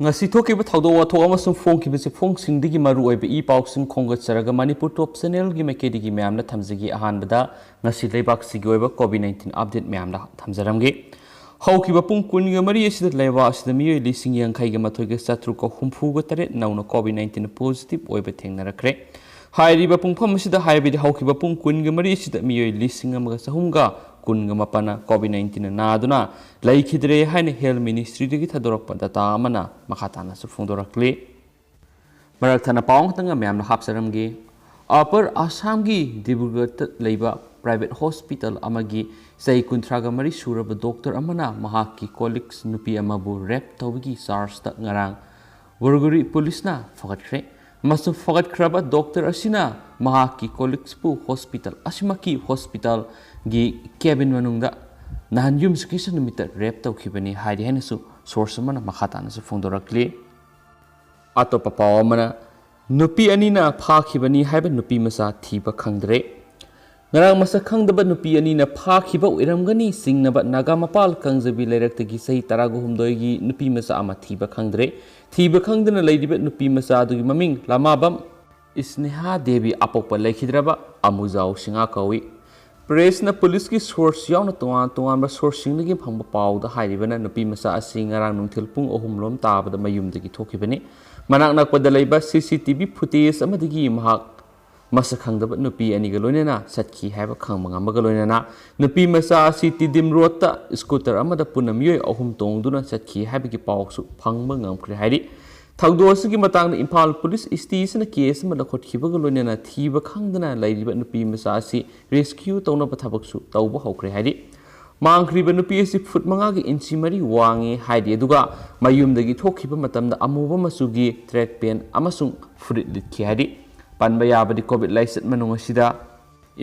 ngasi thokiba thawdo wathok amasung phongkibase phongsingdigi maru oiba I pausing khongatsaraga Manipur top channel gi makedigi mayamna thamjigi ahanbada ngasi leibak sigi oiba COVID-19 update mayamna thamjaramgi haukiba pung kunga mari asida leiba asida miyoi lising yankhai ga mathoiga satruka humfuga tare nauna COVID-19 positive oiba thengnarakre hairiba pungpham asida haibidi haukiba pung kunga mari asida miyoi lising amaga sahumga kunga mapana COVID-19 naduna laikhidre haina health ministry digi thadorakpa data amana makhatana su phungdorakle marathana pawng tanga mayamna hapsaramgi upper assam gi dibrugarh leiba private hospital amagi sei kunthraga mari suraba doctor amana mahaki colleagues nupi amabu rep tawgi charge ta ngarang Burguri police na fagatkre masu fagatkraba doctor asina mahaki colleagues pu hospital asimaki hospital gi Cavin manungda nahan yum sukisa numita rep tawkhibani haidi hainasu source amana makhatana su phongdorakle atopa pawamana nupi anina phakhibani haiba nupi masa thiba khangdre ngarang masa khangdaba nupi anina phakhiba oiramgani singnaba naga mapal kangjabi leirektagi sahi taragu humdoi gi nupi masa ama thiba khangdana leidiba nupi masa adugi maming lamabam Isneha Devi apokpa leikhidraba amujau singa kawi press na police ki source yauna tuan ba sourcing lagi phangba pawda hairibana nupi masa asi ngarang nungthil pung ohum lom tabada mayumdagi thokibani manak nakpada leiba CCTV footage amadagi mahak masa khangdaba nupi ani galoinena satki haiba khangmanga magaloinena nupi masa asi tidim road ta scooter amada punamiyoi ahum tongduna satki haibagi pawsu phangba ngamkhre hairi thagdosigi matang Imphal police station case ma lakhotkiba galoinena thiba khangdana lairiba nupi masa asi rescue tawna pathabaksu tawba hokre hairi mangkhriba nupi asi foot manga gi inchi mari wangi haidi aduga mayumdagi thokhiba matamda amuba masugi threat pen amasung furit litki hairi panba yabadi covid license manung asida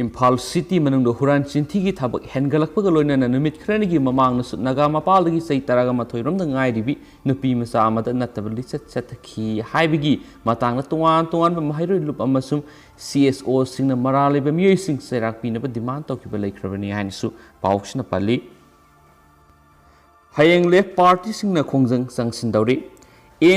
Imphal city manungdo huran chinthigi thabak hengalakpa galoinena numit khranigi mamang nasu naga mapaldagi sei taraga mathoirom da ngairibi nupi masa amada natabali chathaki haibigi matangna tuan ba mahairoi lup amasum CSO singna maraliba miyoi sing serak pinaba demand tawkiba leikrabani hainsu pawksna pali hayeng left party singna khongjang sangsin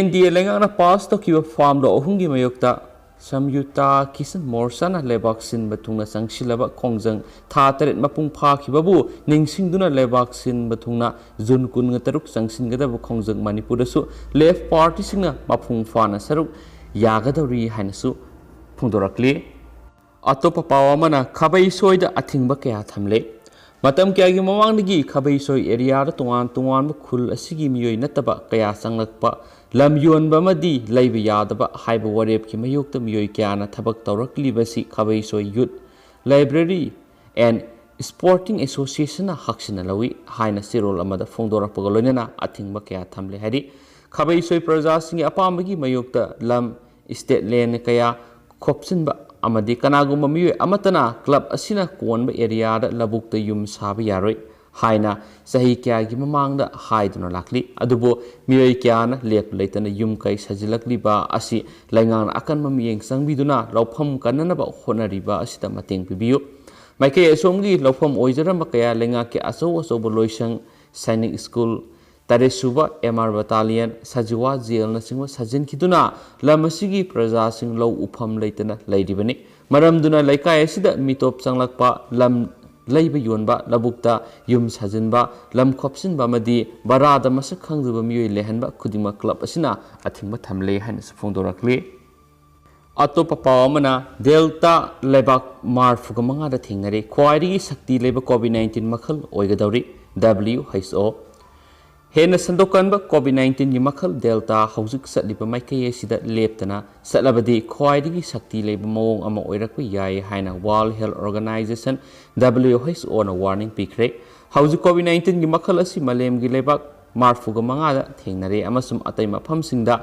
NDA lengana pass tawkiba farm do ohungi mayokta Samyuta Kisan Morsana lebak sin batungna sangsilaba khongjang tha taret mapung phakhibabu ningsingduna lebak sin batungna June 13 sangsingadaba khongjang Manipurasu left party singna mapung fana saruk yagadawri hainasu phungdorakle atopa pawamana khabai soida athingba kaya thamle matam kya gi mamangdagi khabai soi area da tuan khul asigi miyoi nataba kaya sanglakpa lam yonba madi leiba yadaba haiba warep ki mayokta miyoi kyana thabak tawraklibasi khabai soi youth library and sporting association na haksina lawi haina sirol amada phongdorakpa loinena athingba kaya thamle hari khabai soi praja singi apambagi mayokta lam state land kaya khopsinba amadi kanagumba miyoi amatana club asina konba area da labukta yum sabi yaroi haina sahi kya gi mamangda haiduna lakli adubo miyoi kyana lep leitana yum kai sajilakli ba asi laingang akan mamiyeng sangbiduna lawpham kanana ba honariba asida mateng pibiyu maikai asomgi lawpham oijaramba kaya lenga ke aso loisang sainik school Taresuba MR Battalion Sajiwa Jail na singwa sajin kiduna lamasigi praja sing law upham leitana laidibani maramduna laikai asida mitop sanglakpa lam leiba yonba labukta yum sajinba lam khopsinba madi barada masak khangduba miyoi lehanba khudima club asina athingba thamle haina phongdorakle atopa pawamana delta lebak marfuga manga da thingnare khwairi sakti leba COVID-19 makhal oigadawri WHO Hena sandokanba COVID-19 gi makhal delta haujuk satliba maikai asida leptana satlabadi khwaidigi sakti leiba mawong ama oirakpa yai haina World Health Organization WHO na warning pikre haujuk COVID-19 gi makhal asi malem gi lebak marfuga manga da thengnare amasum atai mafamsingda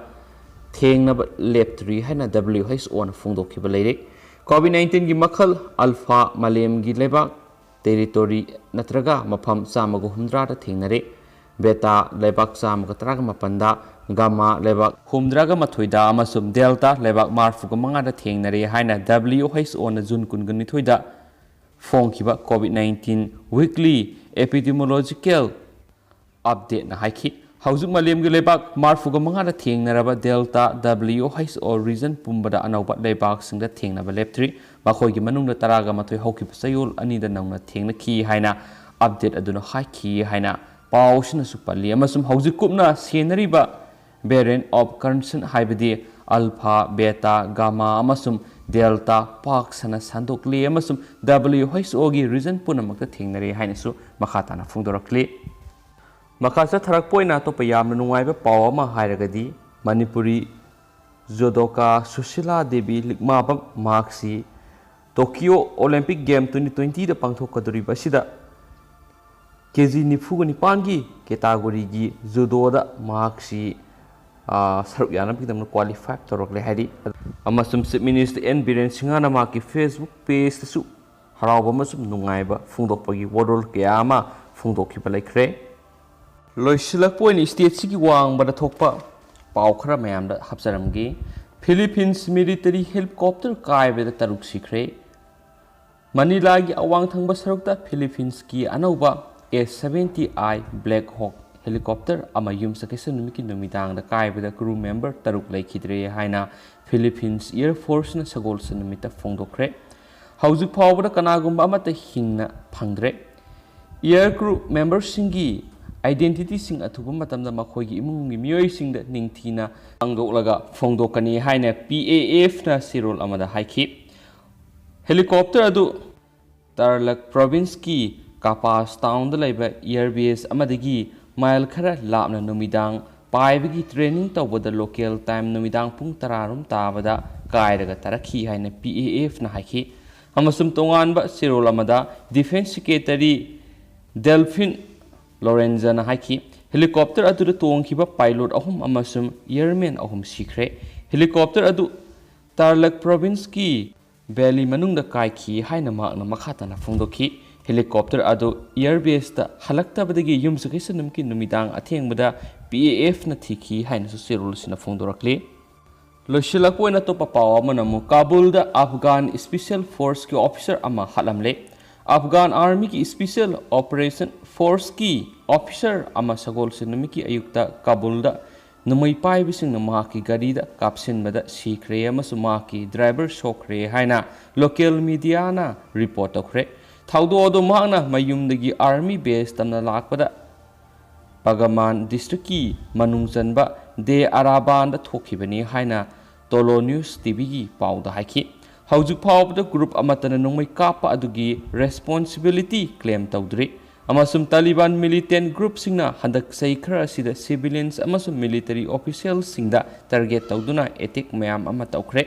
thengnaba leptri haina WHO na phongdokhiba leire COVID-19 gi makhal alpha malem gi lebak territory natraga mafam chamago humdra da thengnare Beta lebak chamaga taraga mapanda gamma lebak humdraga mathoida amasum delta lebak marfuga manga da thengnare haina WHO na June 19 da phongkiba COVID-19 weekly epidemiological update na haiki Haujuk malemgi lebak marfuga mangada thengnaraba delta WHO region pumbada anauba lebak singda thengnaba leptri bakhoigi manungda taraga matoi hokip sayol anida nauna thengna ki haina update aduna haiki haina pausna supali amasum haujuk kupna senariba variant of concern haibadi alpha beta gamma amasum delta park sana sandokli amasum WHO gi region punamakta thengnari hainasu makhatana phungdorakli Makasa tharakpoina to payam nungaiba pawama hairagadi Manipuri Jodoka Susila Devi Likmabam Marksi Tokyo Olympic Game 2020 da pangthokaduri basida KG Nifugani Pangi category gi judo da Marksi saruk yana bidam qualify torokle hari amasum chief minister N Biren Singana maki Facebook page su harawa masum nungaiba phungdokpagi wodol kayama phungdokhiba laikre Loisilakpoin state sigi wang bada thokpa paukhra mayam da hapsaramgi Philippines military helicopter kaibeda taruk sikre Manila gi awang thangba sarukta Philippines ki anauba A-70I Black Hawk helicopter ama yum sakesa numiki numidang da kaibeda crew member taruk laikhidre haina Philippines Air Force na sagol sa numita phongdokre Haujuk phawbada kanagumba amata hingna phangdre Air crew member singi Identity sing athuba matamda makhoigi imungi miyoi singda ningthina angdolaga phongdokani haina PAF na sirol amada haiki helicopter adu Tarlak province ki Kapas town da laiba airbase amadagi mile khara lapna numidang paibagi training tawbada local time numidang pung tararum tabada kairaga tarakhi haina PAF na haiki amasum tonganba sirol amada defense secretary Delphine Lorenzana haiki helicopter adu tongkiba pilot ahum amasum airman ahum sikre helicopter adu Tarlak province ki valley manungda kaikhi haina makna makhatana phongdokhi helicopter adu airbase ta halaktabadagi yumsakisa numki numidang athengbada PAF na thiki haina su sirul sina phongdorakli loshilakpoina to papawa manamu Kabul da Afghan special force ki officer ama halamle Afghan Army ki Special Operation Force ki officer ama sagol sinami ki ayukta Kabul da numai pai bising na mahaki gari da kapsin bada sikre ama sumaki driver sokre haina local media na report okre thaudo odo mahna mayum dagi army base tamna lakpada Pagaman district ki manungjanba de Araban da thokibani haina Tolo News TV gi pauda haiki Haujuk phawbada group amatana nongmai kapa adugi responsibility claim tawdri amasum Taliban militant group singna handak sai khara sida civilians amasum military officials singda target tawduna attack mayam ama tawkhre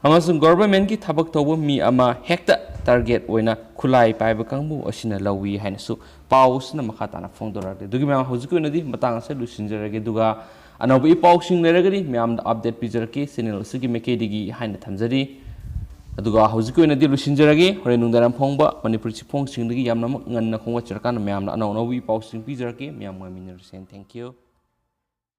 amasum government ki thabak tawba mi ama hekta target oina khulai paiba kangbu asina lawi hainasu pausna makhatana phongdorade dugi mayam haujuk oinadi matang sa lusinjarage duga anaubi pausing leragari mayam update pijarake channel sigi mekedigi haina thamjari aduga haujuk oina di lusinjarage hore nungdaram phongba manipur chipong singdagi yamna nganna khongwa charkana mayamna anau nawi pausing pijarake mayam ngaminir sen thank you